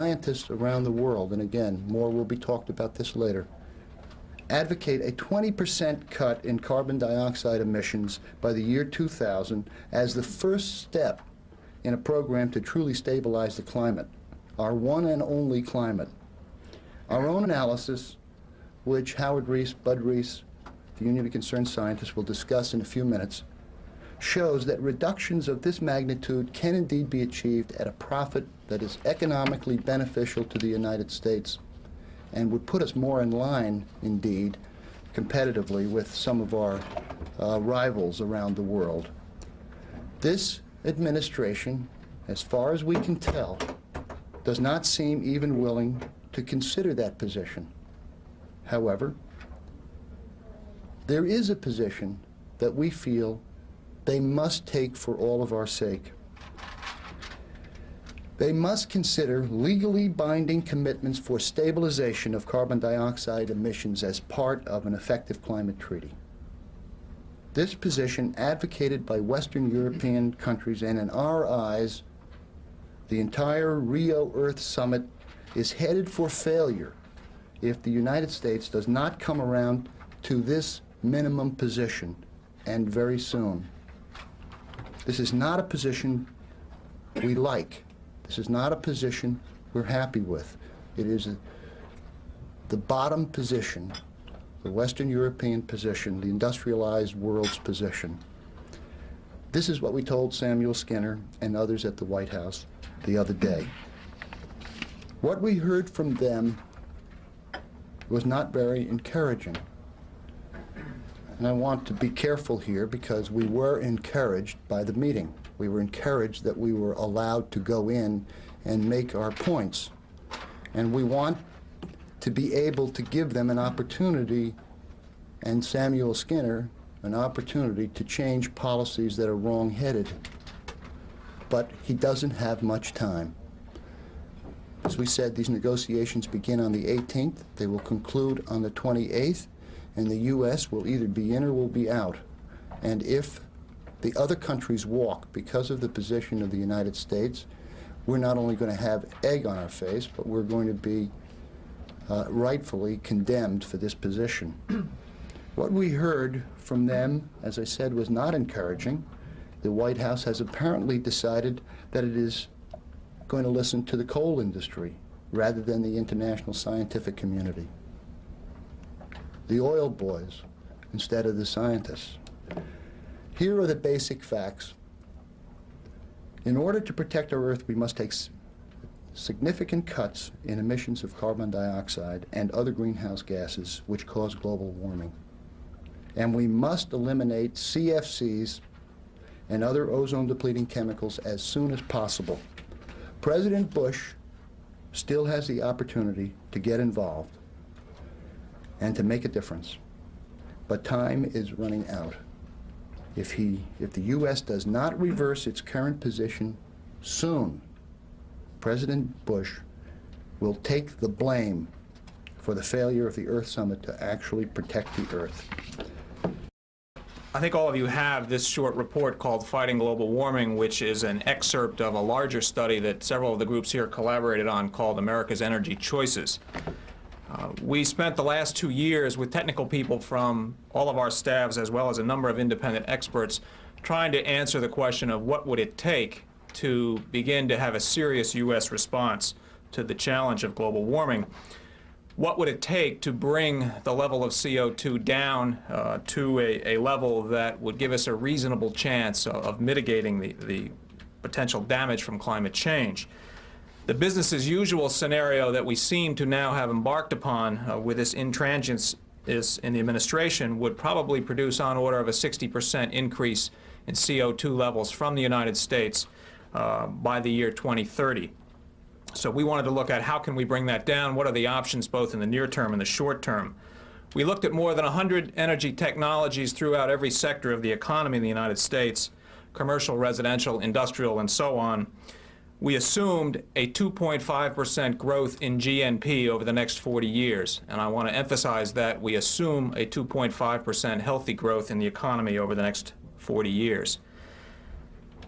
Scientists around the world, and again, more will be talked about this later, advocate a 20% cut in carbon dioxide emissions by the year 2000 as the first step in a program to truly stabilize the climate, our one and only climate. Our own analysis, which Howard Reese, Bud Reese, the Union of Concerned Scientists will discuss in a few minutes, shows that reductions of this magnitude can indeed be achieved at a profit that is economically beneficial to the United States and would put us more in line, indeed, competitively with some of our rivals around the world. This administration, as far as we can tell, does not seem even willing to consider that position. However, there is a position that we feel they must take for all of our sake. They must consider legally binding commitments for stabilization of carbon dioxide emissions as part of an effective climate treaty. This position, advocated by Western European countries, and in our eyes, the entire Rio Earth Summit, is headed for failure if the United States does not come around to this minimum position, and very soon. This is not a position we like. This is not a position we're happy with. It is the bottom position, the Western European position, the industrialized world's position. This is what we told Samuel Skinner and others at the White House the other day. What we heard from them was not very encouraging. And I want to be careful here because we were encouraged by the meeting. We were encouraged that we were allowed to go in and make our points. And we want to be able to give them an opportunity, and Samuel Skinner an opportunity, to change policies that are wrong-headed. But he doesn't have much time. As we said, these negotiations begin on the 18th. They will conclude on the 28th. And the U.S. will either be in or will be out. And if the other countries walk because of the position of the United States, we're not only going to have egg on our face, but we're going to be rightfully condemned for this position. What we heard from them, as I said, was not encouraging. The White House has apparently decided that it is going to listen to the coal industry rather than the international scientific community. The oil boys instead of the scientists. Here are the basic facts. In order to protect our Earth, we must take significant cuts in emissions of carbon dioxide and other greenhouse gases which cause global warming. And we must eliminate CFCs and other ozone-depleting chemicals as soon as possible. President Bush still has the opportunity to get involved and to make a difference. But time is running out. If the U.S. does not reverse its current position soon, President Bush will take the blame for the failure of the Earth Summit to actually protect the Earth. I think all of you have this short report called Fighting Global Warming, which is an excerpt of a larger study that several of the groups here collaborated on called America's Energy Choices. We spent the last 2 years with technical people from all of our staffs as well as a number of independent experts trying to answer the question of what would it take to begin to have a serious U.S. response to the challenge of global warming. What would it take to bring the level of CO2 down to a level that would give us a reasonable chance of mitigating the potential damage from climate change? The business as usual scenario that we seem to now have embarked upon with this intransigence in the administration would probably produce on order of a 60% increase in CO2 levels from the United States by the year 2030. So we wanted to look at how can we bring that down, what are the options both in the near term and the short term. We looked at more than 100 energy technologies throughout every sector of the economy in the United States, commercial, residential, industrial, and so on. We assumed a 2.5% growth in GNP over the next 40 years, and I want to emphasize that we assume a 2.5% healthy growth in the economy over the next 40 years.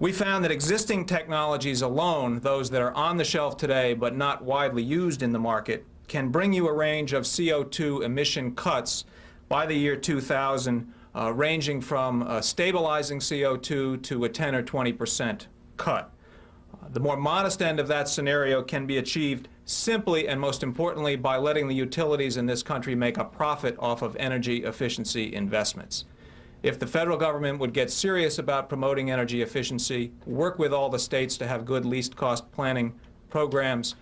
We found that existing technologies alone, those that are on the shelf today but not widely used in the market, can bring you a range of CO2 emission cuts by the year 2000, ranging from stabilizing CO2 to a 10 or 20% cut. The more modest end of that scenario can be achieved simply and most importantly by letting the utilities in this country make a profit off of energy efficiency investments. If the federal government would get serious about promoting energy efficiency, work with all the states to have good least cost planning programs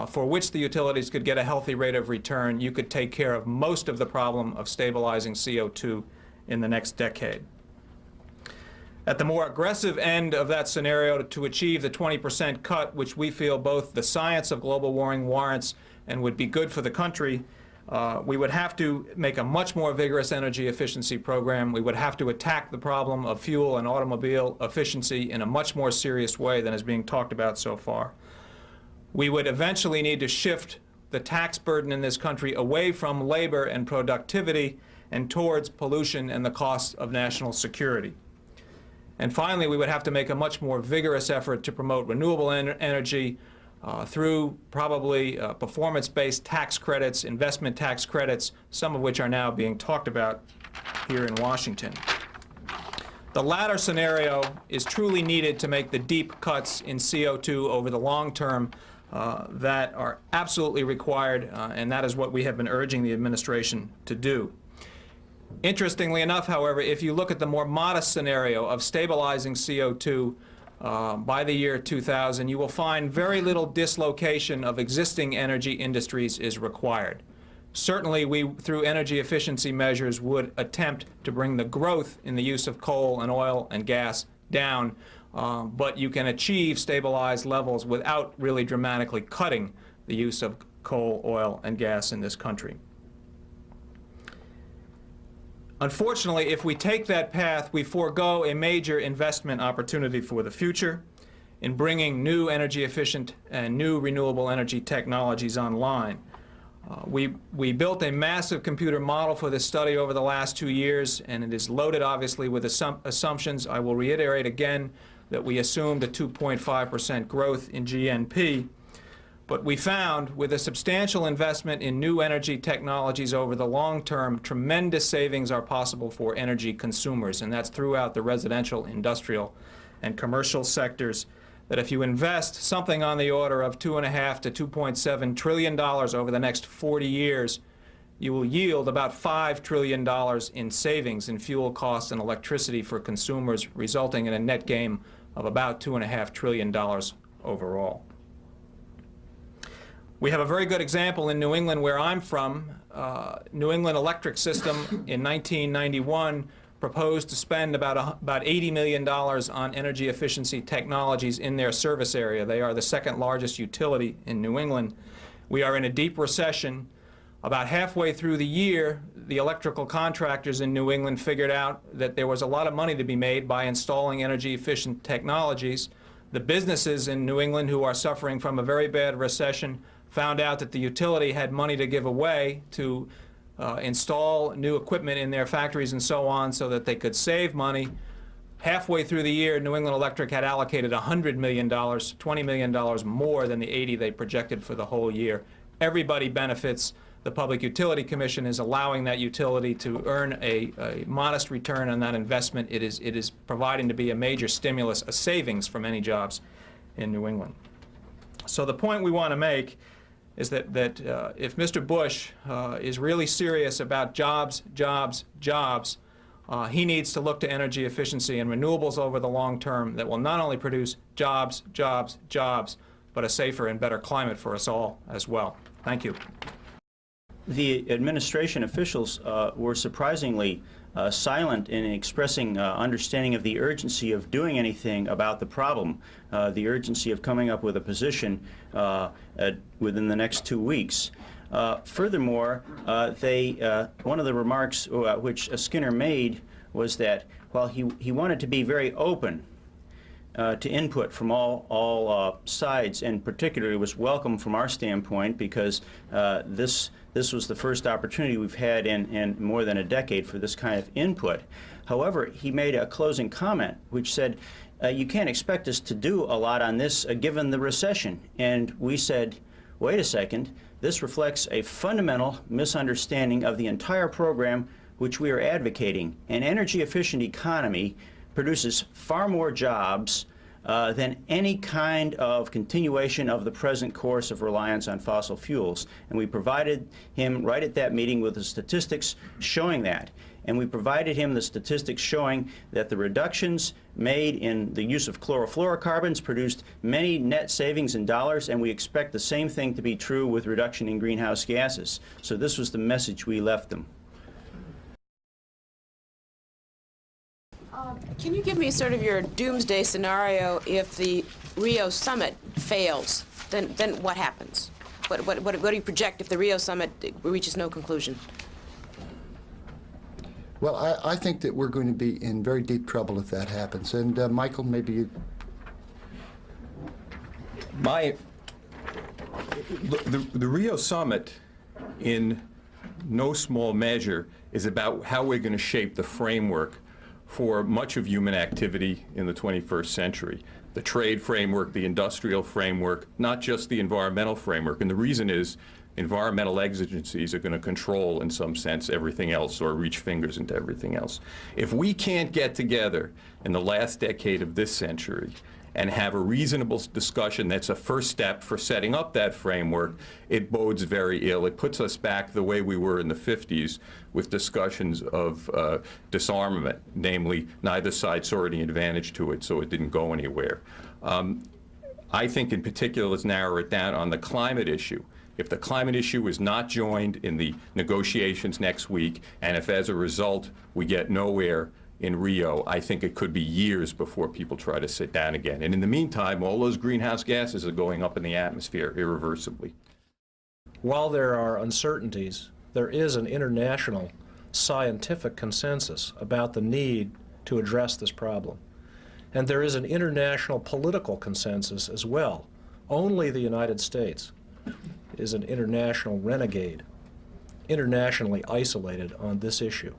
for which the utilities could get a healthy rate of return, you could take care of most of the problem of stabilizing CO2 in the next decade. At the more aggressive end of that scenario, to achieve the 20% cut, which we feel both the science of global warming warrants and would be good for the country, we would have to make a much more vigorous energy efficiency program. We would have to attack the problem of fuel and automobile efficiency in a much more serious way than is being talked about so far. We would eventually need to shift the tax burden in this country away from labor and productivity and towards pollution and the cost of national security. And finally, we would have to make a much more vigorous effort to promote renewable energy through probably performance-based tax credits, investment tax credits, some of which are now being talked about here in Washington. The latter scenario is truly needed to make the deep cuts in CO2 over the long term that are absolutely required, and that is what we have been urging the administration to do. Interestingly enough, however, if you look at the more modest scenario of stabilizing CO2 by the year 2000, you will find very little dislocation of existing energy industries is required. Certainly, we, through energy efficiency measures, would attempt to bring the growth in the use of coal and oil and gas down, but you can achieve stabilized levels without really dramatically cutting the use of coal, oil, and gas in this country. Unfortunately, if we take that path, we forego a major investment opportunity for the future in bringing new energy efficient and new renewable energy technologies online. We built a massive computer model for this study over the last 2 years, and it is loaded obviously with assumptions. I will reiterate again that we assumed a 2.5% growth in GNP. But we found, with a substantial investment in new energy technologies over the long term, tremendous savings are possible for energy consumers, and that's throughout the residential, industrial, and commercial sectors, that if you invest something on the order of $2.5 to $2.7 trillion over the next 40 years, you will yield about $5 trillion in savings in fuel costs and electricity for consumers, resulting in a net gain of about $2.5 trillion overall. We have a very good example in New England, where I'm from. New England Electric System in 1991 proposed to spend about $80 million on energy efficiency technologies in their service area. They are the second largest utility in New England. We are in a deep recession. About halfway through the year, the electrical contractors in New England figured out that there was a lot of money to be made by installing energy efficient technologies. The businesses in New England who are suffering from a very bad recession found out that the utility had money to give away to install new equipment in their factories and so on, so that they could save money. Halfway through the year, New England Electric had allocated $100 million, $20 million more than the 80 they projected for the whole year. Everybody benefits. The Public Utility Commission is allowing that utility to earn a modest return on that investment. It is providing to be a major stimulus, a savings for many jobs in New England. So the point we want to make is that if Mr. Bush is really serious about jobs, jobs, jobs, he needs to look to energy efficiency and renewables over the long term that will not only produce jobs, jobs, jobs, but a safer and better climate for us all as well. Thank you. The administration officials were surprisingly silent in expressing understanding of the urgency of doing anything about the problem, the urgency of coming up with a position within the next 2 weeks. Furthermore, one of the remarks which Skinner made was that while he wanted to be very open to input from all sides, and particularly was welcome from our standpoint, because this was the first opportunity we've had in more than a decade for this kind of input. However, he made a closing comment which said, you can't expect us to do a lot on this given the recession. And we said, wait a second, this reflects a fundamental misunderstanding of the entire program which we are advocating. An energy-efficient economy produces far more jobs than any kind of continuation of the present course of reliance on fossil fuels. And we provided him right at that meeting with the statistics showing that. And we provided him the statistics showing that the reductions made in the use of chlorofluorocarbons produced many net savings in dollars, and we expect the same thing to be true with reduction in greenhouse gases. So this was the message we left them. Can you give me sort of your doomsday scenario if the Rio summit fails? Then what happens? What do you project if the Rio summit reaches no conclusion? Well, I think that we're going to be in very deep trouble if that happens. And Michael, maybe you... The Rio summit, in no small measure, is about how we're going to shape the framework for much of human activity in the 21st century. The trade framework, the industrial framework, not just the environmental framework. And the reason is environmental exigencies are going to control, in some sense, everything else, or reach fingers into everything else. If we can't get together in the last decade of this century and have a reasonable discussion that's a first step for setting up that framework, it bodes very ill. It puts us back the way we were in the 50s with discussions of disarmament, namely neither side saw any advantage to it, so it didn't go anywhere. I think in particular, let's narrow it down on the climate issue. If the climate issue is not joined in the negotiations next week, and if as a result we get nowhere in Rio, I think it could be years before people try to sit down again. And in the meantime, all those greenhouse gases are going up in the atmosphere irreversibly. While there are uncertainties, there is an international scientific consensus about the need to address this problem. And there is an international political consensus as well. Only the United States is an international renegade, internationally isolated on this issue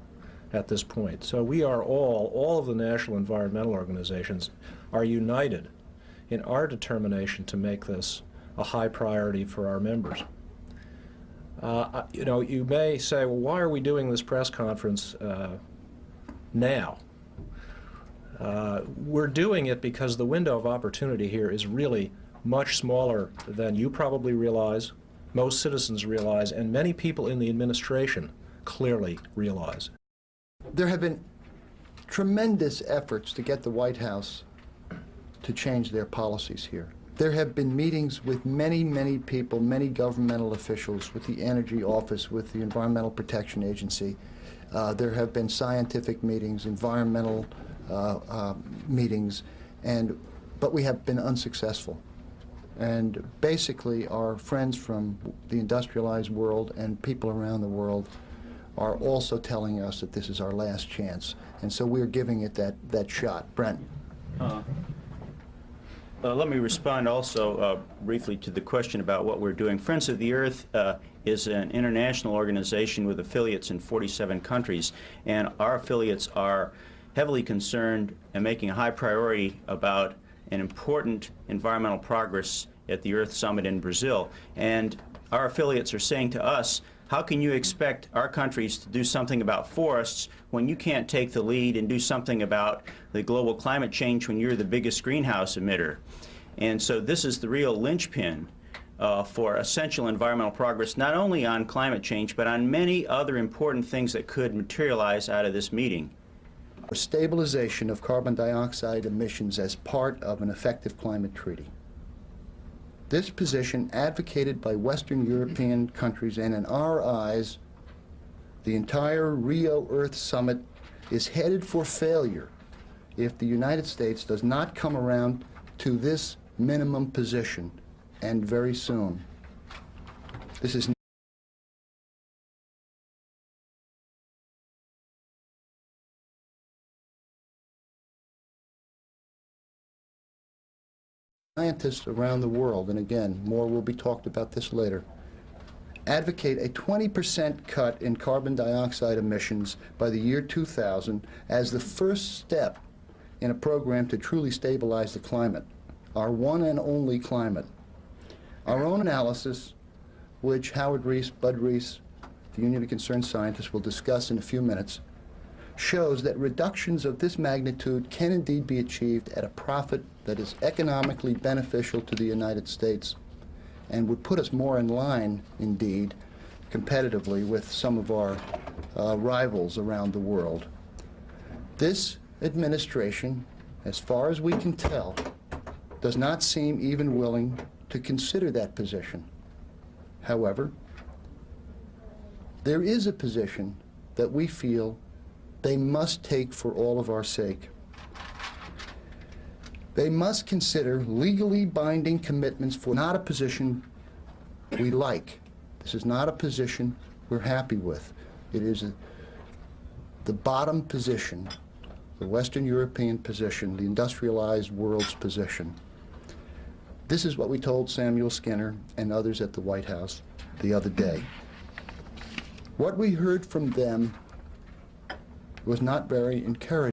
at this point. So we are all of the national environmental organizations are united in our determination to make this a high priority for our members. You know, you may say, well, why are we doing this press conference now? We're doing it because the window of opportunity here is really much smaller than you probably realize, most citizens realize, and many people in the administration clearly realize. There have been tremendous efforts to get the White House to change their policies here. There have been meetings with many, many people, many governmental officials, with the Energy Office, with the Environmental Protection Agency. There have been scientific meetings, environmental meetings, but we have been unsuccessful. And basically, our friends from the industrialized world and people around the world are also telling us that this is our last chance. And so we're giving it that shot. Brent. Let me respond also briefly to the question about what we're doing. Friends of the Earth is an international organization with affiliates in 47 countries, and our affiliates are heavily concerned and making a high priority about an important environmental progress at the Earth Summit in Brazil. And our affiliates are saying to us, how can you expect our countries to do something about forests when you can't take the lead and do something about the global climate change when you're the biggest greenhouse emitter? And so this is the real linchpin for essential environmental progress, not only on climate change, but on many other important things that could materialize out of this meeting. Stabilization of carbon dioxide emissions as part of an effective climate treaty. This position, advocated by Western European countries, and in our eyes, the entire Rio Earth Summit, is headed for failure if the United States does not come around to this minimum position, and very soon. This is scientists around the world, and again, more will be talked about this later, advocate a 20% cut in carbon dioxide emissions by the year 2000 as the first step in a program to truly stabilize the climate, our one and only climate. Our own analysis, which Howard Reese, Bud Reese, the Union of Concerned Scientists will discuss in a few minutes, shows that reductions of this magnitude can indeed be achieved at a profit that is economically beneficial to the United States and would put us more in line, indeed, competitively with some of our rivals around the world. This administration, as far as we can tell, does not seem even willing to consider that position. However, there is a position that we feel they must take for all of our sake. They must consider legally binding commitments for not a position we like. This is not a position we're happy with. It is the bottom position, the Western European position, the industrialized world's position. This is what we told Samuel Skinner and others at the White House the other day. What we heard from them was not very encouraging.